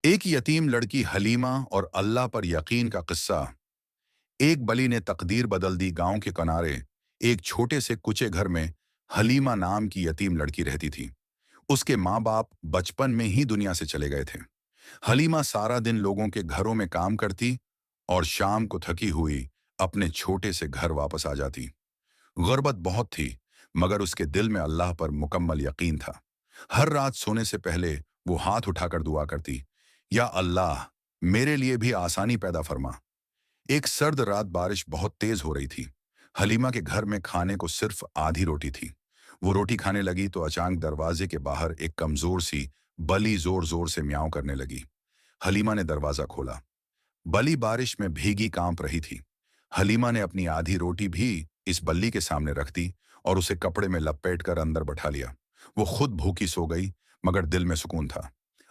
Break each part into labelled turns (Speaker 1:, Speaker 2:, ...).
Speaker 1: ایک یتیم لڑکی حلیمہ اور اللہ پر یقین کا قصہ۔ ایک بلی نے تقدیر بدل دی۔ گاؤں کے کنارے ایک چھوٹے سے کچے گھر میں حلیمہ نام کی یتیم لڑکی رہتی تھی۔ اس کے ماں باپ بچپن میں ہی دنیا سے چلے گئے تھے۔ حلیمہ سارا دن لوگوں کے گھروں میں کام کرتی اور شام کو تھکی ہوئی اپنے چھوٹے سے گھر واپس آ جاتی۔ غربت بہت تھی، مگر اس کے دل میں اللہ پر مکمل یقین تھا۔ ہر رات سونے سے پہلے وہ ہاتھ اٹھا کر دعا کرتی، یا اللہ، میرے لیے بھی آسانی پیدا فرما۔ ایک سرد رات بارش بہت تیز ہو رہی تھی۔ حلیمہ کے گھر میں کھانے کو صرف آدھی روٹی تھی۔ وہ روٹی کھانے لگی تو اچانک دروازے کے باہر ایک کمزور سی بلی زور زور سے میاؤں کرنے لگی۔ حلیمہ نے دروازہ کھولا۔ بلی بارش میں بھیگی کانپ رہی تھی۔ حلیمہ نے اپنی آدھی روٹی بھی اس بلی کے سامنے رکھ دی اور اسے کپڑے میں لپیٹ کر اندر بٹھا لیا۔ وہ خود بھوکی سو گئی، مگر دل میں سکون تھا۔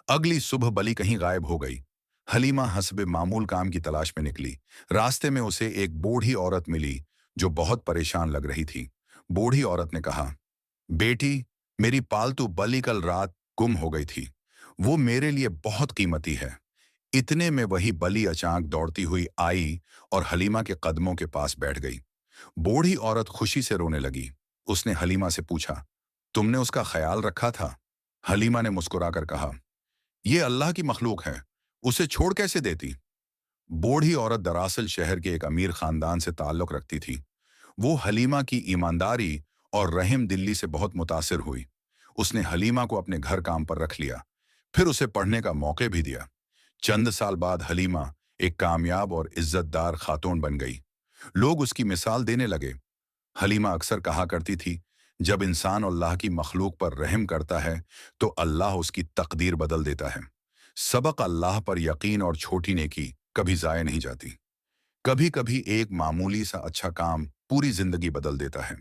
Speaker 1: اگلی صبح بلی کہیں غائب ہو گئی۔ حلیمہ حسب معمول کام کی تلاش میں نکلی۔ راستے میں اسے ایک بوڑھی عورت ملی جو بہت پریشان لگ رہی تھی۔ بوڑھی عورت نے کہا، بیٹی، میری پالتو بلی کل رات گم ہو گئی تھی۔ وہ میرے لیے بہت قیمتی ہے۔ اتنے میں وہی بلی اچانک دوڑتی ہوئی آئی اور حلیمہ کے قدموں کے پاس بیٹھ گئی۔ بوڑھی عورت خوشی سے رونے لگی۔ اس نے حلیمہ سے پوچھا، تم نے اس کا خیال رکھا تھا؟ حلیمہ نے مسکرا کر کہا، یہ اللہ کی مخلوق ہے، اسے چھوڑ کیسے دیتی؟ بوڑھی عورت دراصل شہر کے ایک امیر خاندان سے تعلق رکھتی تھی۔ وہ حلیمہ کی ایمانداری اور رحم دلی سے بہت متاثر ہوئی۔ اس نے حلیمہ کو اپنے گھر کام پر رکھ لیا، پھر اسے پڑھنے کا موقع بھی دیا۔ چند سال بعد حلیمہ ایک کامیاب اور عزت دار خاتون بن گئی۔ لوگ اس کی مثال دینے لگے۔ حلیمہ اکثر کہا کرتی تھی، جب انسان اللہ کی مخلوق پر رحم کرتا ہے تو اللہ اس کی تقدیر بدل دیتا ہے۔ سبق: اللہ پر یقین اور چھوٹی نیکی کبھی ضائع نہیں جاتی۔ کبھی کبھی ایک معمولی سا اچھا کام پوری زندگی بدل دیتا ہے۔